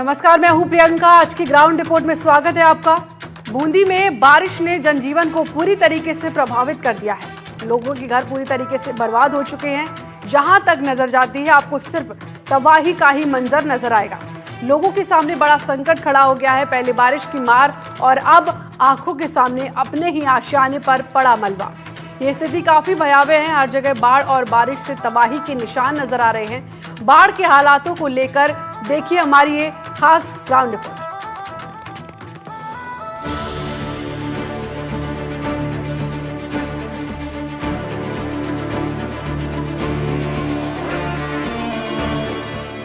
नमस्कार, मैं हूं प्रियंका। आज की ग्राउंड रिपोर्ट में स्वागत है आपका। बूंदी में बारिश ने जनजीवन को पूरी तरीके से प्रभावित कर दिया है। लोगों के घर पूरी तरीके से बर्बाद हो चुके हैं। जहां तक नजर जाती है आपको सिर्फ तबाही का ही मंजर नजर आएगा। लोगों के सामने बड़ा संकट खड़ा हो गया है। पहले बारिश की मार और अब आंखों के सामने अपने ही आशियाने पर पड़ा मलबा। ये स्थिति काफी भयावह है। हर जगह बाढ़ और बारिश से तबाही के निशान नजर आ रहे हैं। बाढ़ के हालातों को लेकर देखिए हमारी ये खास ग्राउंड रिपोर्ट।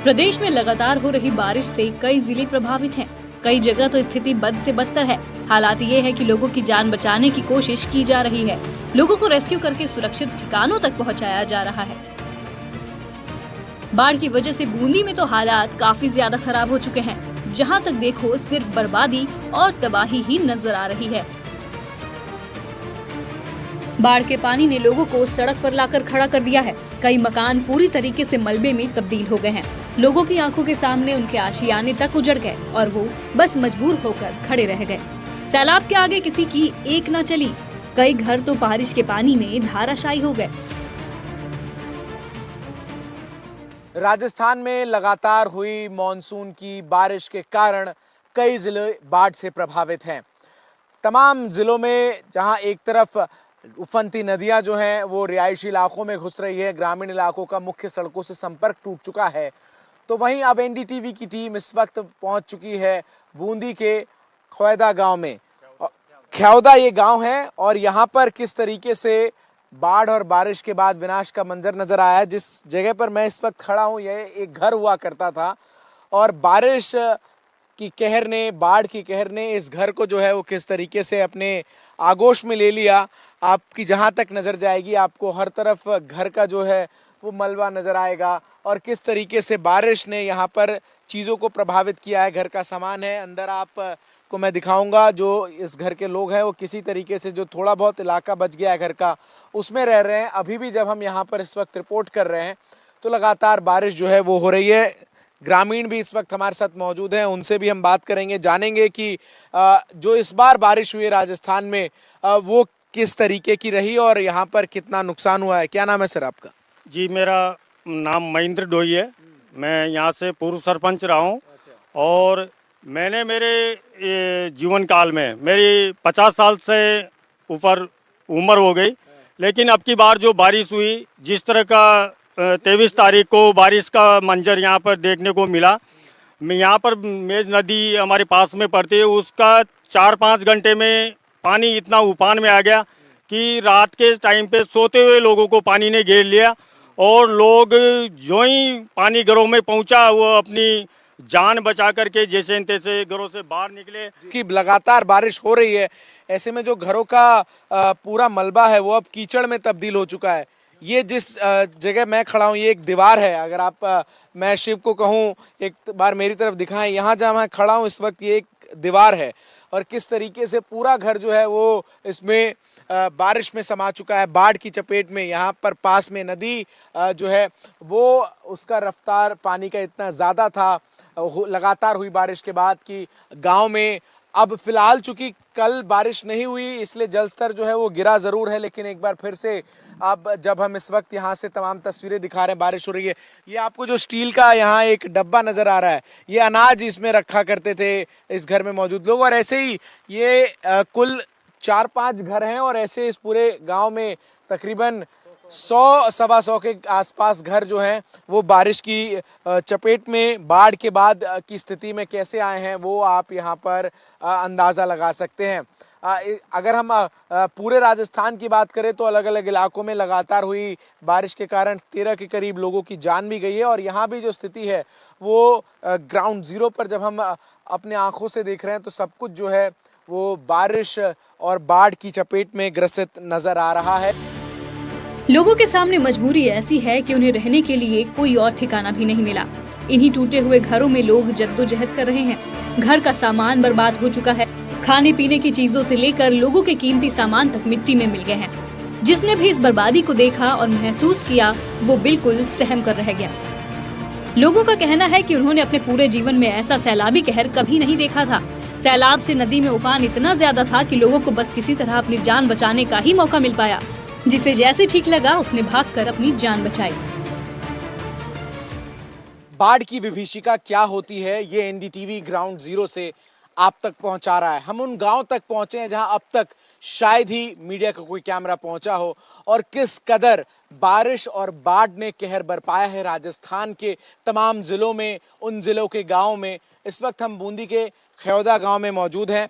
प्रदेश में लगातार हो रही बारिश से कई जिले प्रभावित हैं। कई जगह तो स्थिति बद से बदतर है। हालात ये है कि लोगों की जान बचाने की कोशिश की जा रही है। लोगों को रेस्क्यू करके सुरक्षित ठिकानों तक पहुंचाया जा रहा है। बाढ़ की वजह से बूंदी में तो हालात काफी ज्यादा खराब हो चुके हैं। जहां तक देखो सिर्फ बर्बादी और तबाही ही नजर आ रही है। बाढ़ के पानी ने लोगों को सड़क पर लाकर खड़ा कर दिया है। कई मकान पूरी तरीके से मलबे में तब्दील हो गए हैं। लोगों की आंखों के सामने उनके आशियाने तक उजड़ गए और वो बस मजबूर होकर खड़े रह गए। सैलाब के आगे किसी की एक न चली। कई घर तो बारिश के पानी में धाराशायी हो गए। राजस्थान में लगातार हुई मॉनसून की बारिश के कारण कई जिले बाढ़ से प्रभावित हैं। तमाम जिलों में जहां एक तरफ उफनती नदियां जो हैं वो रिहायशी इलाकों में घुस रही है, ग्रामीण इलाकों का मुख्य सड़कों से संपर्क टूट चुका है, तो वहीं अब एनडीटीवी की टीम इस वक्त पहुंच चुकी है बूंदी के ख्यौदा गांव में। ख्यौदा ये गांव है और यहाँ पर किस तरीके से बाढ़ और बारिश के बाद विनाश का मंजर नजर आया है। जिस जगह पर मैं इस वक्त खड़ा हूँ यह एक घर हुआ करता था और बारिश की कहर ने, बाढ़ की कहर ने इस घर को जो है वो किस तरीके से अपने आगोश में ले लिया। आपकी जहाँ तक नज़र जाएगी आपको हर तरफ घर का जो है वो मलबा नज़र आएगा और किस तरीके से बारिश ने यहाँ पर चीज़ों को प्रभावित किया है। घर का सामान है, अंदर आप को मैं दिखाऊंगा। जो इस घर के लोग हैं वो किसी तरीके से जो थोड़ा बहुत इलाका बच गया है घर का उसमें रह रहे हैं। अभी भी जब हम यहाँ पर इस वक्त रिपोर्ट कर रहे हैं तो लगातार बारिश जो है वो हो रही है। ग्रामीण भी इस वक्त हमारे साथ मौजूद हैं, उनसे भी हम बात करेंगे, जानेंगे कि जो इस बार बारिश हुई है राजस्थान में वो किस तरीके की रही और यहाँ पर कितना नुकसान हुआ है। क्या नाम है सर आपका? जी, मेरा नाम महेंद्र डोई है। मैं यहाँ से पूर्व सरपंच रहा हूँ और मैंने मेरे जीवन काल में मेरी 50 साल से ऊपर उम्र हो गई, लेकिन अब की बार जो बारिश हुई, जिस तरह का 23 तारीख को बारिश का मंजर यहाँ पर देखने को मिला। यहाँ पर मेज नदी हमारे पास में पड़ती है, उसका 4-5 घंटे में पानी इतना उफान में आ गया कि रात के टाइम पे सोते हुए लोगों को पानी ने घेर लिया और लोग जो ही पानी घरों में पहुँचा वो अपनी जान बचा करके जैसे तैसे घरों से बाहर निकले। कि लगातार बारिश हो रही है, ऐसे में जो घरों का पूरा मलबा है वो अब कीचड़ में तब्दील हो चुका है। ये जिस जगह मैं खड़ा हूँ ये एक दीवार है। अगर आप मैं शिव को कहूँ एक बार मेरी तरफ दिखाएं, यहाँ जहाँ मैं खड़ा हूँ इस वक्त ये एक दीवार है और किस तरीके से पूरा घर जो है वो इसमें बारिश में समा चुका है, बाढ़ की चपेट में। यहाँ पर पास में नदी जो है वो उसका रफ्तार पानी का इतना ज़्यादा था लगातार हुई बारिश के बाद कि गांव में अब फिलहाल चूंकि कल बारिश नहीं हुई इसलिए जलस्तर जो है वो गिरा ज़रूर है, लेकिन एक बार फिर से अब जब हम इस वक्त यहाँ से तमाम तस्वीरें दिखा रहे हैं बारिश हो रही है। ये आपको जो स्टील का यहाँ एक डब्बा नज़र आ रहा है ये अनाज इसमें रखा करते थे इस घर में मौजूद लोग और ऐसे ही ये कुल 4-5 घर हैं और ऐसे इस पूरे गाँव में तकरीबन 100-125 के आसपास घर जो हैं वो बारिश की चपेट में बाढ़ के बाद की स्थिति में कैसे आए हैं वो आप यहाँ पर अंदाज़ा लगा सकते हैं। अगर हम पूरे राजस्थान की बात करें तो अलग अलग इलाकों में लगातार हुई बारिश के कारण 13 के करीब लोगों की जान भी गई है और यहाँ भी जो स्थिति है वो ग्राउंड ज़ीरो पर जब हम अपने आँखों से देख रहे हैं तो सब कुछ जो है वो बारिश और बाढ़ की चपेट में ग्रसित नज़र आ रहा है। लोगों के सामने मजबूरी ऐसी है कि उन्हें रहने के लिए कोई और ठिकाना भी नहीं मिला। इन्हीं टूटे हुए घरों में लोग जद्दोजहद कर रहे हैं। घर का सामान बर्बाद हो चुका है। खाने पीने की चीजों से लेकर लोगों के कीमती सामान तक मिट्टी में मिल गए हैं। जिसने भी इस बर्बादी को देखा और महसूस किया वो बिल्कुल सहम कर रह गया। लोगों का कहना है कि उन्होंने अपने पूरे जीवन में ऐसा सैलाबी कहर कभी नहीं देखा था। सैलाब से नदी में उफान इतना ज्यादा था कि लोगों को बस किसी तरह अपनी जान बचाने का ही मौका मिल पाया। जिसे जैसे ठीक लगा उसने भागकर अपनी जान बचाई। बाढ़ की विभीषिका क्या होती है, ये एनडीटीवी ग्राउंड जीरो से आप तक पहुंचा रहा है। हम उन गांव तक पहुंचे हैं जहां अब तक शायद ही मीडिया का कोई कैमरा पहुंचा हो, और किस कदर बारिश और बाढ़ ने कहर बरपाया है राजस्थान के तमाम जिलों में, उन जिलों के गांव में। इस वक्त हम बूंदी के खयोदा गांव में मौजूद हैं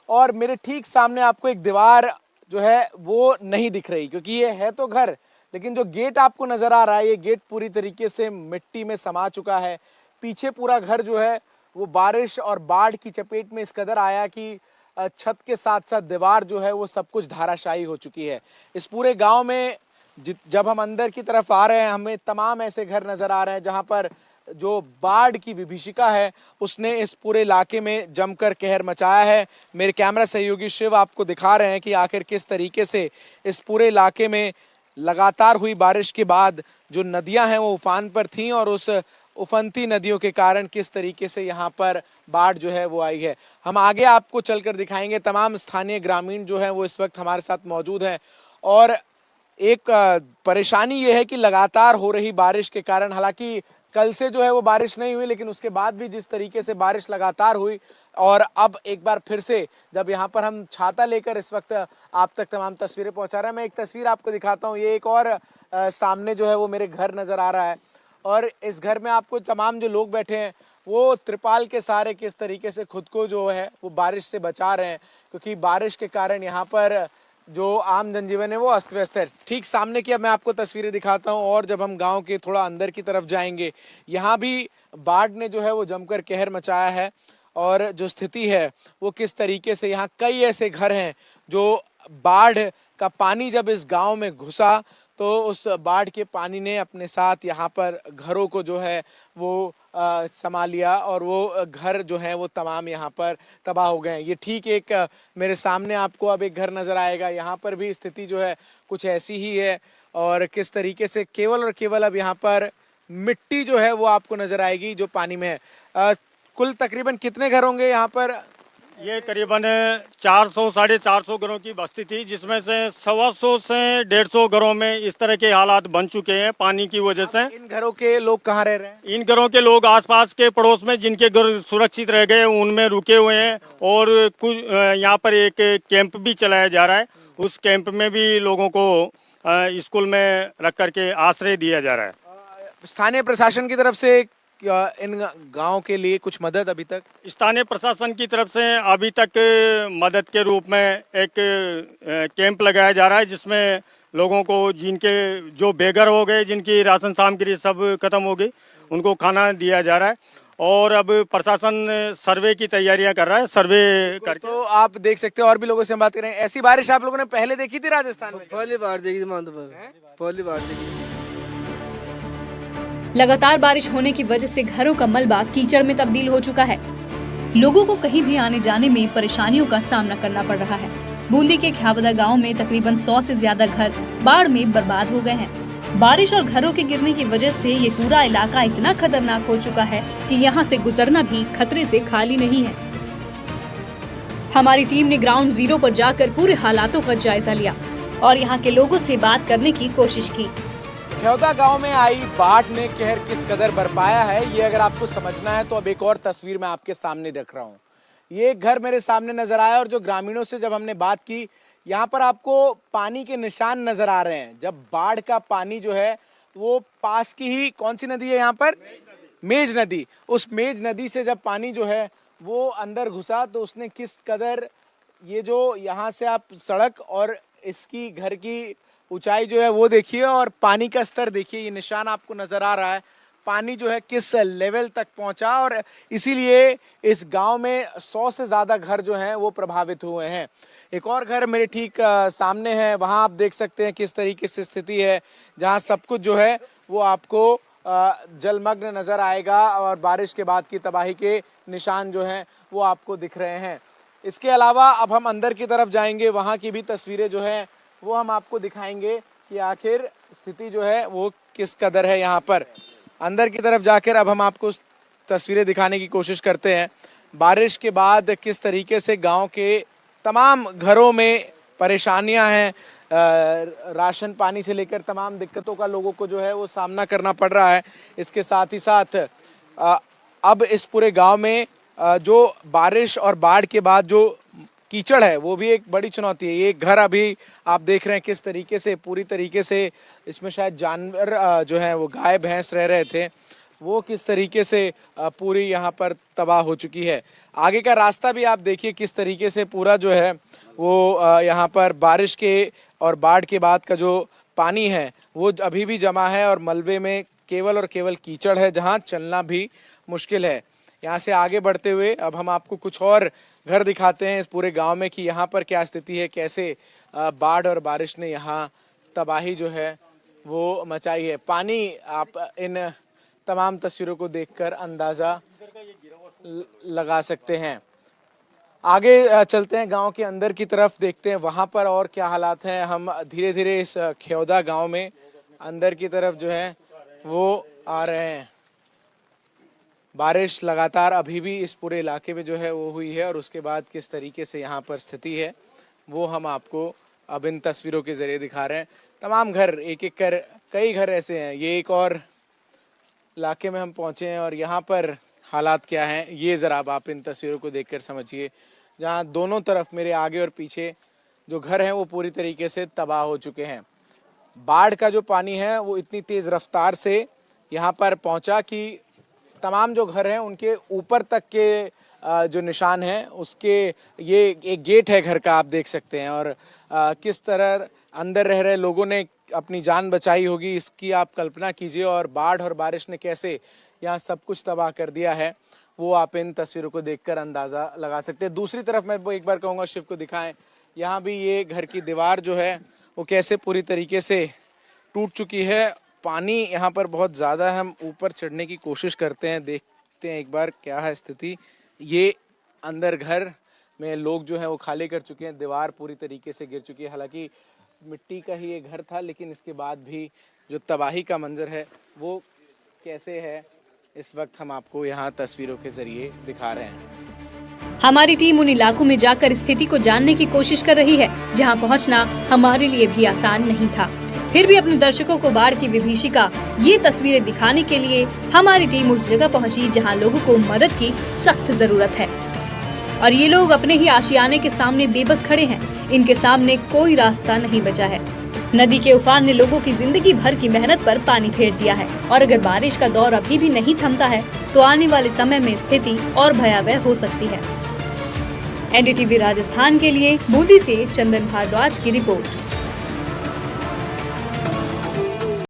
और मेरे ठीक सामने आपको एक दीवार जो है वो नहीं दिख रही, क्योंकि ये है तो घर, लेकिन जो गेट आपको नजर आ रहा है ये गेट पूरी तरीके से मिट्टी में समा चुका है। पीछे पूरा घर जो है वो बारिश और बाढ़ की चपेट में इस कदर आया कि छत के साथ साथ दीवार जो है वो सब कुछ धाराशायी हो चुकी है। इस पूरे गांव में जब हम अंदर की तरफ आ रहे हैं, हमें तमाम ऐसे घर नजर आ रहे हैं जहां पर जो बाढ़ की विभीषिका है उसने इस पूरे इलाके में जमकर कहर मचाया है। मेरे कैमरा सहयोगी शिव आपको दिखा रहे हैं कि आखिर किस तरीके से इस पूरे इलाके में लगातार हुई बारिश के बाद जो नदियां हैं वो उफान पर थीं, और उस उफनती नदियों के कारण किस तरीके से यहाँ पर बाढ़ जो है वो आई है। हम आगे आपको चलकर दिखाएंगे। तमाम स्थानीय ग्रामीण जो हैं वो इस वक्त हमारे साथ मौजूद हैं, और एक परेशानी ये है कि लगातार हो रही बारिश के कारण, हालांकि कल से जो है वो बारिश नहीं हुई, लेकिन उसके बाद भी जिस तरीके से बारिश लगातार हुई, और अब एक बार फिर से जब यहाँ पर हम छाता लेकर इस वक्त आप तक तमाम तस्वीरें पहुंचा रहे हैं। मैं एक तस्वीर आपको दिखाता हूँ। ये एक और सामने जो है वो मेरे घर नजर आ रहा है, और इस घर में आपको तमाम जो लोग बैठे हैं वो त्रिपाल के सहारे किस तरीके से खुद को जो है वो बारिश से बचा रहे हैं, क्योंकि बारिश के कारण यहाँ पर जो आम जनजीवन है वो अस्त व्यस्त है। ठीक सामने की अब मैं आपको तस्वीरें दिखाता हूँ, और जब हम गांव के थोड़ा अंदर की तरफ जाएंगे, यहाँ भी बाढ़ ने जो है वो जमकर कहर मचाया है, और जो स्थिति है वो किस तरीके से, यहाँ कई ऐसे घर हैं जो बाढ़ का पानी जब इस गांव में घुसा तो उस बाढ़ के पानी ने अपने साथ यहाँ पर घरों को जो है वो समा लिया, और वो घर जो है वो तमाम यहाँ पर तबाह हो गए हैं। ये ठीक एक मेरे सामने आपको अब एक घर नजर आएगा, यहाँ पर भी स्थिति जो है कुछ ऐसी ही है, और किस तरीके से केवल और केवल अब यहाँ पर मिट्टी जो है वो आपको नजर आएगी जो पानी में है। कुल तकरीबन कितने घर होंगे यहाँ पर? ये करीबन 400 साढ़े 400 घरों की बस्ती थी, जिसमें से 125 से 150 घरों में इस तरह के हालात बन चुके हैं पानी की वजह से। इन घरों के लोग कहाँ रह रहे हैं? इन घरों के लोग आसपास के पड़ोस में जिनके घर सुरक्षित रह गए उनमें रुके हुए हैं, और कुछ यहाँ पर एक कैंप भी चलाया जा रहा है। उस कैंप में भी लोगों को स्कूल में रख करके आश्रय दिया जा रहा है। स्थानीय प्रशासन की तरफ से इन गांव के लिए कुछ मदद अभी तक? स्थानीय प्रशासन की तरफ से अभी तक मदद के रूप में एक कैंप लगाया जा रहा है, जिसमें लोगों को जिनके जो बेघर हो गए, जिनकी राशन सामग्री सब खत्म हो गई, उनको खाना दिया जा रहा है। और अब प्रशासन सर्वे की तैयारियां कर रहा है। सर्वे करके तो आप देख सकते हो, और भी लोगों से हम बात करें। ऐसी बारिश आप लोगों ने पहले देखी थी राजस्थान में? पहली बार देखी पहली बार देखी। लगातार बारिश होने की वजह से घरों का मलबा कीचड़ में तब्दील हो चुका है। लोगों को कहीं भी आने जाने में परेशानियों का सामना करना पड़ रहा है। बूंदी के ख्यावदा गांव में तकरीबन 100 से ज्यादा घर बाढ़ में बर्बाद हो गए हैं। बारिश और घरों के गिरने की वजह से ये पूरा इलाका इतना खतरनाक हो चुका है कि यहाँ से गुजरना भी खतरे से खाली नहीं है। हमारी टीम ने ग्राउंड जीरो पर जाकर पूरे हालातों का जायजा लिया और यहाँ के लोगों से बात करने की कोशिश की। खयोदा गांव में आई बाढ़ ने कहर किस कदर बरपाया है, ये अगर आपको समझना है तो अब एक और तस्वीर मैं आपके सामने रख रहा हूँ। ये एक घर मेरे सामने नजर आया, और जो ग्रामीणों से जब हमने बात की, यहाँ पर आपको पानी के निशान नजर आ रहे हैं। जब बाढ़ का पानी जो है वो पास की ही कौन सी नदी है यहाँ पर? मेज नदी। उस मेज नदी से जब पानी जो है वो अंदर घुसा तो उसने किस कदर, ये जो यहाँ से आप सड़क और इसकी घर की ऊंचाई जो है वो देखिए, और पानी का स्तर देखिए। ये निशान आपको नजर आ रहा है, पानी जो है किस लेवल तक पहुंचा, और इसीलिए इस गांव में 100 से ज्यादा घर जो हैं वो प्रभावित हुए हैं। एक और घर मेरे ठीक सामने है, वहां आप देख सकते हैं किस तरीके से स्थिति है, जहां सब कुछ जो है वो आपको जलमग्न नजर आएगा, और बारिश के बाद की तबाही के निशान जो हैं वो आपको दिख रहे हैं। इसके अलावा अब हम अंदर की तरफ जाएंगे, वहाँ की भी तस्वीरें जो हैं वो हम आपको दिखाएंगे कि आखिर स्थिति जो है वो किस कदर है यहाँ पर। अंदर की तरफ जाकर अब हम आपको तस्वीरें दिखाने की कोशिश करते हैं। बारिश के बाद किस तरीके से गांव के तमाम घरों में परेशानियां हैं, राशन पानी से लेकर तमाम दिक्कतों का लोगों को जो है वो सामना करना पड़ रहा है। इसके साथ ही साथ अब इस पूरे गांव में जो बारिश और बाढ़ के बाद जो कीचड़ है वो भी एक बड़ी चुनौती है। ये घर अभी आप देख रहे हैं किस तरीके से पूरी तरीके से, इसमें शायद जानवर जो हैं वो गाय भैंस रह रहे थे, वो किस तरीके से पूरी यहाँ पर तबाह हो चुकी है। आगे का रास्ता भी आप देखिए किस तरीके से पूरा जो है वो यहाँ पर बारिश के और बाढ़ के बाद का जो पानी है वो अभी भी जमा है और मलबे में केवल और केवल कीचड़ है, जहाँ चलना भी मुश्किल है। यहाँ से आगे बढ़ते हुए अब हम आपको कुछ और घर दिखाते हैं इस पूरे गांव में कि यहाँ पर क्या स्थिति है, कैसे बाढ़ और बारिश ने यहाँ तबाही जो है वो मचाई है। पानी आप इन तमाम तस्वीरों को देखकर अंदाज़ा लगा सकते हैं। आगे चलते हैं गांव के अंदर की तरफ, देखते हैं वहाँ पर और क्या हालात हैं। हम धीरे धीरे इस खेवदा गांव में अंदर की तरफ जो है वो आ रहे हैं। बारिश लगातार अभी भी इस पूरे इलाके में जो है वो हुई है और उसके बाद किस तरीके से यहाँ पर स्थिति है वो हम आपको अब इन तस्वीरों के ज़रिए दिखा रहे हैं। तमाम घर एक एक कर कई घर ऐसे हैं। ये एक और इलाके में हम पहुँचे हैं और यहाँ पर हालात क्या हैं ये ज़रा आप इन तस्वीरों को देखकर समझिए, जहाँ दोनों तरफ मेरे आगे और पीछे जो घर हैं वो पूरी तरीके से तबाह हो चुके हैं। बाढ़ का जो पानी है वो इतनी तेज़ रफ्तार से यहाँ पर पहुँचा कि तमाम जो घर हैं उनके ऊपर तक के जो निशान हैं उसके, ये एक गेट है घर का, आप देख सकते हैं। और किस तरह अंदर रह रहे लोगों ने अपनी जान बचाई होगी इसकी आप कल्पना कीजिए। और बाढ़ और बारिश ने कैसे यहाँ सब कुछ तबाह कर दिया है वो आप इन तस्वीरों को देखकर अंदाज़ा लगा सकते हैं। दूसरी तरफ मैं एक बार कहूँगा शिव को दिखाएं, यहाँ भी ये घर की दीवार जो है वो कैसे पूरी तरीके से टूट चुकी है। पानी यहाँ पर बहुत ज़्यादा है, हम ऊपर चढ़ने की कोशिश करते हैं, देखते हैं एक बार क्या है स्थिति। ये अंदर घर में लोग जो हैं वो खाली कर चुके हैं, दीवार पूरी तरीके से गिर चुकी है। हालांकि मिट्टी का ही ये घर था लेकिन इसके बाद भी जो तबाही का मंजर है वो कैसे है इस वक्त हम आपको यहाँ तस्वीरों के जरिए दिखा रहे हैं। हमारी टीम उन इलाकों में जाकर स्थिति को जानने की कोशिश कर रही है जहां पहुंचना हमारे लिए भी आसान नहीं था। फिर भी अपने दर्शकों को बाढ़ की विभीषिका ये तस्वीरें दिखाने के लिए हमारी टीम उस जगह पहुंची जहां लोगों को मदद की सख्त जरूरत है। और ये लोग अपने ही आशियाने के सामने बेबस खड़े हैं। इनके सामने कोई रास्ता नहीं बचा है। नदी के उफान ने लोगों की जिंदगी भर की मेहनत पर पानी फेर दिया है और अगर बारिश का दौर अभी भी नहीं थमता है तो आने वाले समय में स्थिति और भयावह हो सकती है। NDTV राजस्थान के लिए बूंदी से चंदन भारद्वाज की रिपोर्ट।